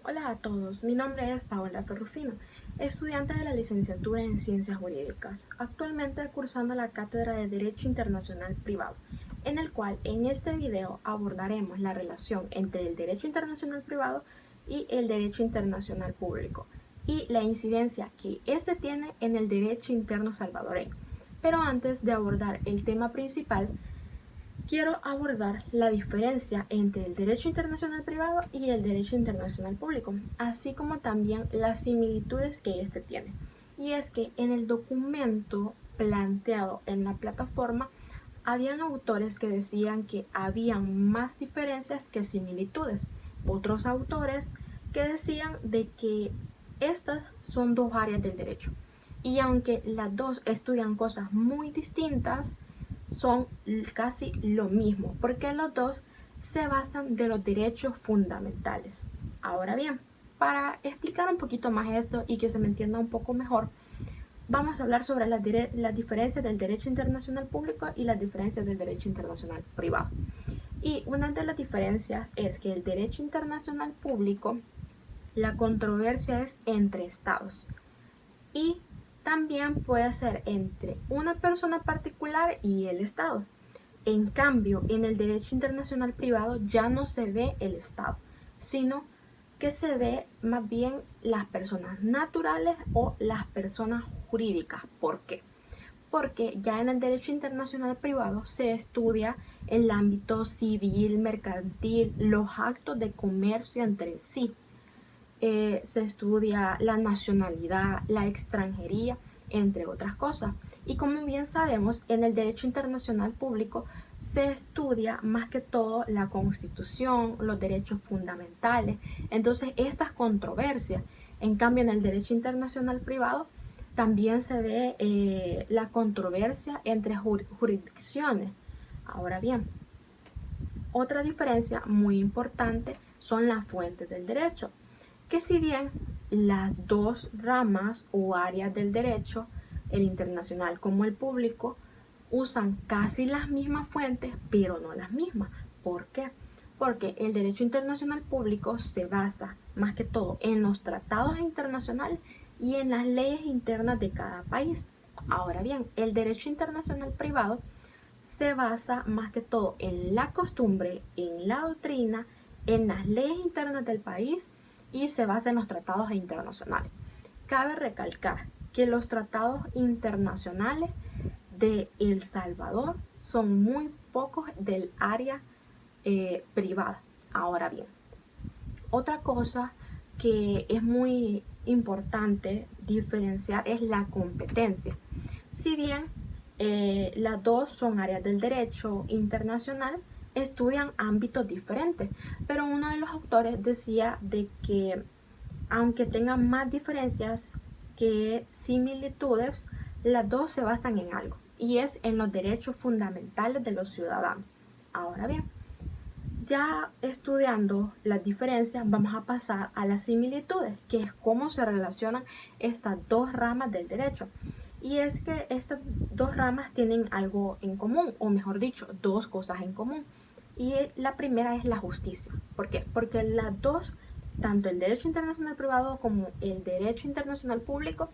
Hola a todos, mi nombre es Paola Ferrufino, estudiante de la licenciatura en Ciencias Jurídicas, actualmente cursando la cátedra de Derecho Internacional Privado, en el cual en este video abordaremos la relación entre el Derecho Internacional Privado y el Derecho Internacional Público y la incidencia que éste tiene en el derecho interno salvadoreño. Pero antes de abordar el tema principal, quiero abordar la diferencia entre el derecho internacional privado y el derecho internacional público, así como también las similitudes que éste tiene. Y es que en el documento planteado en la plataforma, habían autores que decían que habían más diferencias que similitudes. Otros autores que decían de que estas son dos áreas del derecho. Y aunque las dos estudian cosas muy distintas, son casi lo mismo, porque los dos se basan de los derechos fundamentales. Ahora bien, para explicar un poquito más esto y que se me entienda un poco mejor, vamos a hablar sobre las diferencias del derecho internacional público y las diferencias del derecho internacional privado. Y una de las diferencias es que el derecho internacional público, la controversia es entre estados y también puede ser entre una persona particular y el estado. En cambio, en el derecho internacional privado ya no se ve el estado, sino que se ve más bien las personas naturales o las personas jurídicas. ¿Por qué? Porque ya en el derecho internacional privado se estudia el ámbito civil, mercantil, los actos de comercio entre sí. Se estudia la nacionalidad, la extranjería, entre otras cosas. Y como bien sabemos, en el derecho internacional público se estudia más que todo la constitución, los derechos fundamentales. Entonces, estas controversias, en cambio, en el derecho internacional privado, también se ve la controversia entre jurisdicciones. Ahora bien, otra diferencia muy importante son las fuentes del derecho, que si bien las dos ramas o áreas del derecho, el internacional como el público, usan casi las mismas fuentes, pero no las mismas. ¿Por qué? Porque el derecho internacional público se basa más que todo en los tratados internacionales y en las leyes internas de cada país. Ahora bien, el derecho internacional privado se basa más que todo en la costumbre, en la doctrina, en las leyes internas del país y se basa en los tratados internacionales. Cabe recalcar que los tratados internacionales de El Salvador son muy pocos del área privada. Ahora bien, otra cosa que es muy importante diferenciar es la competencia. Si bien las dos son áreas del derecho internacional, estudian ámbitos diferentes, pero uno de los autores decía de que aunque tengan más diferencias que similitudes, las dos se basan en algo, y es en los derechos fundamentales de los ciudadanos. Ahora bien, ya estudiando las diferencias, vamos a pasar a las similitudes, que es cómo se relacionan estas dos ramas del derecho. Y es que estas dos ramas tienen algo en común, o mejor dicho, dos cosas en común. Y la primera es la justicia. ¿Por qué? Porque las dos, tanto el derecho internacional privado como el derecho internacional público,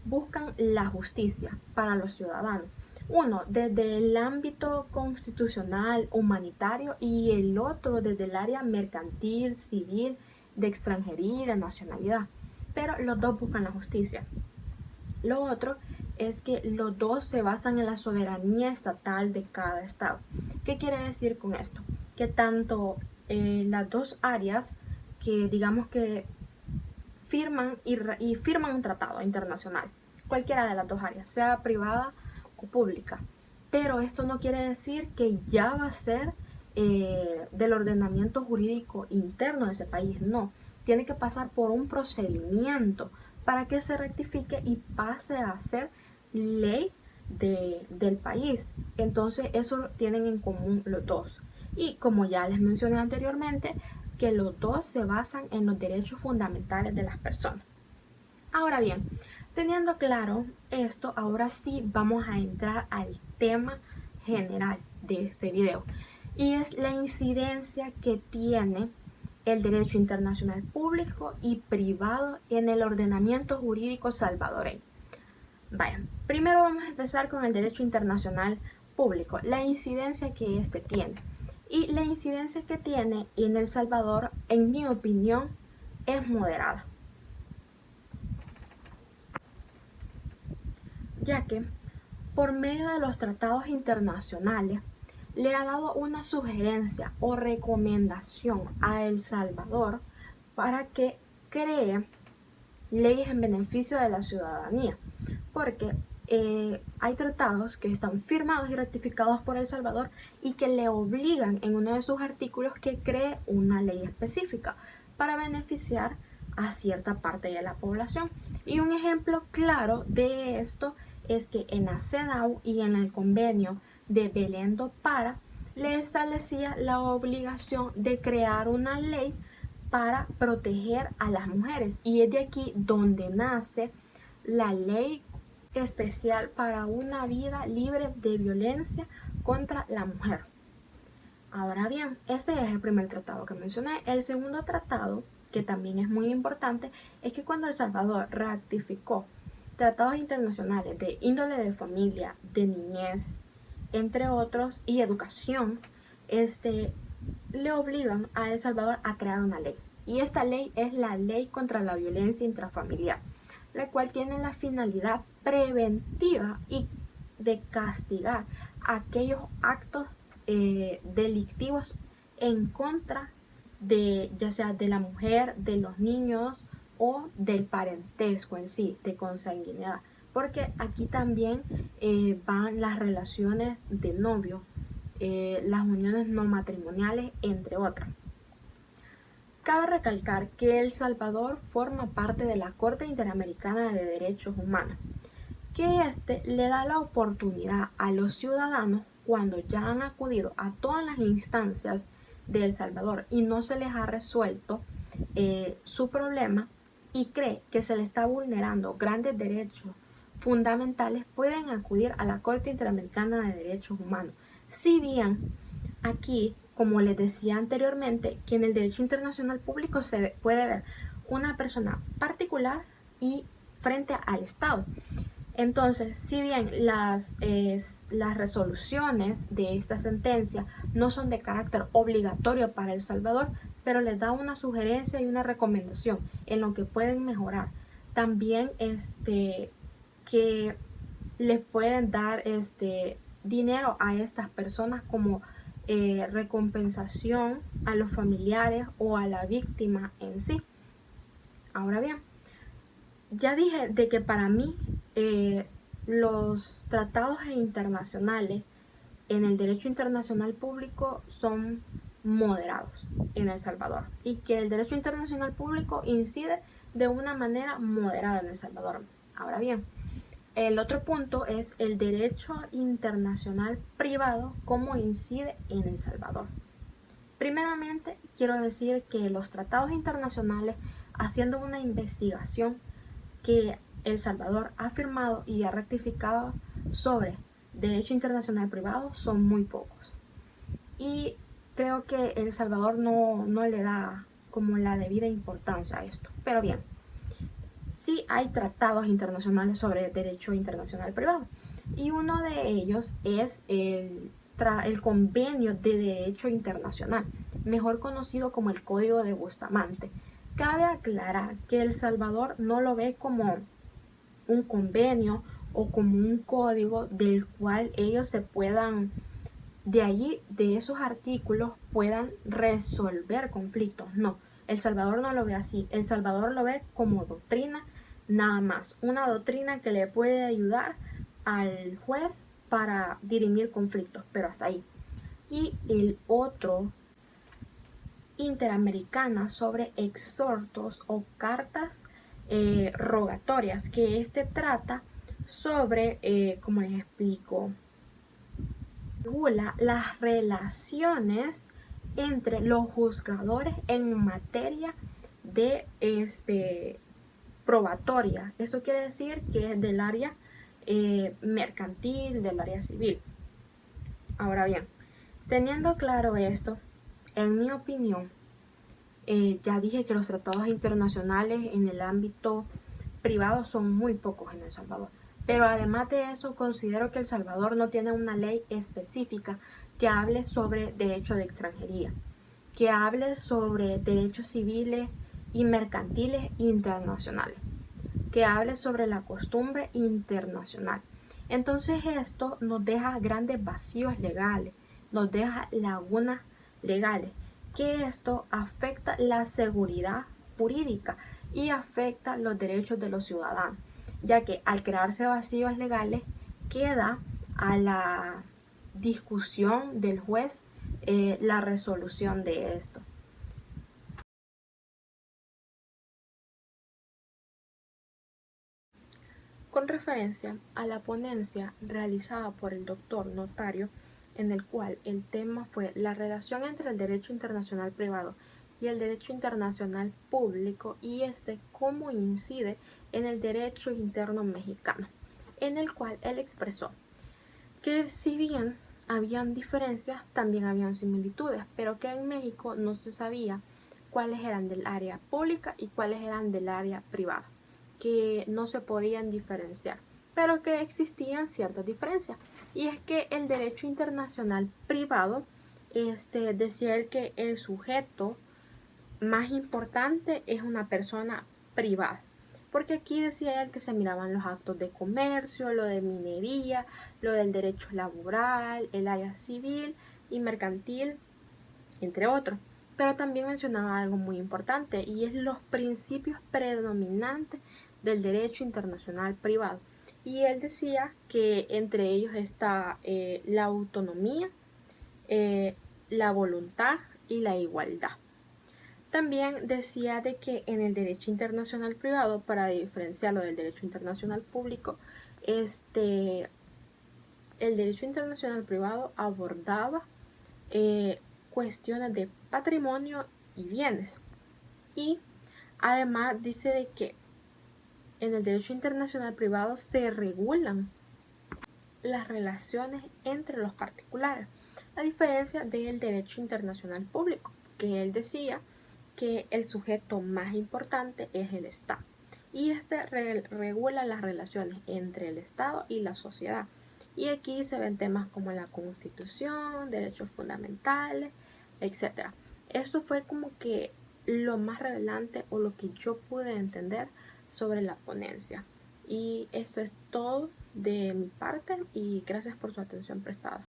buscan la justicia para los ciudadanos. Uno desde el ámbito constitucional, humanitario, y el otro desde el área mercantil, civil, de extranjería y de nacionalidad. Pero los dos buscan la justicia. Lo otro es que los dos se basan en la soberanía estatal de cada estado. ¿Qué quiere decir con esto? Que tanto las dos áreas que digamos que firman y firman un tratado internacional, cualquiera de las dos áreas, sea privada o pública. Pero esto no quiere decir que ya va a ser del ordenamiento jurídico interno de ese país, no. Tiene que pasar por un procedimiento para que se rectifique y pase a ser ley del país. Entonces eso tienen en común los dos. Y como ya les mencioné anteriormente, que los dos se basan en los derechos fundamentales de las personas. Ahora bien, teniendo claro esto, ahora sí vamos a entrar al tema general de este video, y es la incidencia que tiene el derecho internacional público y privado en el ordenamiento jurídico salvadoreño. Vaya, primero vamos a empezar con el derecho internacional público, la incidencia que este tiene. Y la incidencia que tiene en El Salvador, en mi opinión, es moderada, ya que por medio de los tratados internacionales le ha dado una sugerencia o recomendación a El Salvador para que cree leyes en beneficio de la ciudadanía, porque hay tratados que están firmados y ratificados por El Salvador y que le obligan en uno de sus artículos que cree una ley específica para beneficiar a cierta parte de la población. Y un ejemplo claro de esto es que en la CEDAW y en el convenio de Belén do Pará le establecía la obligación de crear una ley para proteger a las mujeres, y es de aquí donde nace la ley especial para una vida libre de violencia contra la mujer. Ahora bien, ese es el primer tratado que mencioné. El segundo tratado, que también es muy importante, es que cuando El Salvador ratificó tratados internacionales de índole de familia, de niñez, entre otros, y educación, le obligan a El Salvador a crear una ley. Y esta ley es la Ley contra la Violencia Intrafamiliar, la cual tiene la finalidad preventiva y de castigar aquellos actos delictivos en contra de, ya sea de la mujer, de los niños o del parentesco en sí, de consanguinidad, porque aquí también van las relaciones de novio, las uniones no matrimoniales, entre otras. Cabe recalcar que El Salvador forma parte de la Corte Interamericana de Derechos Humanos, que le da la oportunidad a los ciudadanos, cuando ya han acudido a todas las instancias de El Salvador y no se les ha resuelto su problema y cree que se le está vulnerando grandes derechos fundamentales, pueden acudir a la Corte Interamericana de Derechos Humanos. Si bien aquí, como les decía anteriormente, que en el derecho internacional público se puede ver una persona particular y frente al Estado. Entonces, si bien las resoluciones de esta sentencia no son de carácter obligatorio para El Salvador, pero les da una sugerencia y una recomendación en lo que pueden mejorar. También que les pueden dar dinero a estas personas como recompensación a los familiares o a la víctima en sí. Ahora bien, ya dije de que para mí los tratados internacionales en el derecho internacional público son moderados en El Salvador, y que el derecho internacional público incide de una manera moderada en El Salvador. Ahora bien, el otro punto es el derecho internacional privado, cómo incide en El Salvador. Primeramente, quiero decir que los tratados internacionales, haciendo una investigación que El Salvador ha firmado y ha ratificado sobre derecho internacional privado, son muy pocos. Y creo que El Salvador no le da como la debida importancia a esto. Pero bien, sí hay tratados internacionales sobre derecho internacional privado. Y uno de ellos es el Convenio de Derecho Internacional, mejor conocido como el Código de Bustamante. Cabe aclarar que El Salvador no lo ve como un convenio o como un código del cual ellos se puedan, de allí, de esos artículos, puedan resolver conflictos. No, El Salvador no lo ve así. El Salvador lo ve como doctrina nada más, una doctrina que le puede ayudar al juez para dirimir conflictos, pero hasta ahí. Y el otro, Interamericana, sobre exhortos o cartas rogatorias, que trata sobre, ¿cómo les explico? Regula las relaciones entre los juzgadores en materia de probatoria. Esto quiere decir que es del área mercantil, del área civil. Ahora bien, teniendo claro esto, en mi opinión, Ya dije que los tratados internacionales en el ámbito privado son muy pocos en El Salvador. Pero además de eso, considero que El Salvador no tiene una ley específica que hable sobre derecho de extranjería, que hable sobre derechos civiles y mercantiles internacionales, que hable sobre la costumbre internacional. Entonces esto nos deja grandes vacíos legales, nos deja lagunas legales, que esto afecta la seguridad jurídica y afecta los derechos de los ciudadanos, ya que al crearse vacíos legales queda a la discusión del juez la resolución de esto. Con referencia a la ponencia realizada por el doctor Notario, en el cual el tema fue la relación entre el derecho internacional privado y el derecho internacional público y cómo incide en el derecho interno mexicano, en el cual él expresó que si bien habían diferencias, también habían similitudes, pero que en México no se sabía cuáles eran del área pública y cuáles eran del área privada, que no se podían diferenciar, pero que existían ciertas diferencias. Y es que el derecho internacional privado decía que el sujeto más importante es una persona privada. Porque aquí decía él que se miraban los actos de comercio, lo de minería, lo del derecho laboral, el área civil y mercantil, entre otros. Pero también mencionaba algo muy importante y es los principios predominantes del derecho internacional privado. Y él decía que entre ellos está la autonomía, la voluntad y la igualdad. También decía de que en el derecho internacional privado, para diferenciarlo del derecho internacional público, el derecho internacional privado abordaba cuestiones de patrimonio y bienes. Y además dice de que en el derecho internacional privado se regulan las relaciones entre los particulares, a diferencia del derecho internacional público, que él decía que el sujeto más importante es el Estado y regula las relaciones entre el Estado y la sociedad. Y aquí se ven temas como la Constitución, derechos fundamentales, etc. Esto fue como que lo más relevante o lo que yo pude entender sobre la ponencia. Y esto es todo de mi parte y gracias por su atención prestada.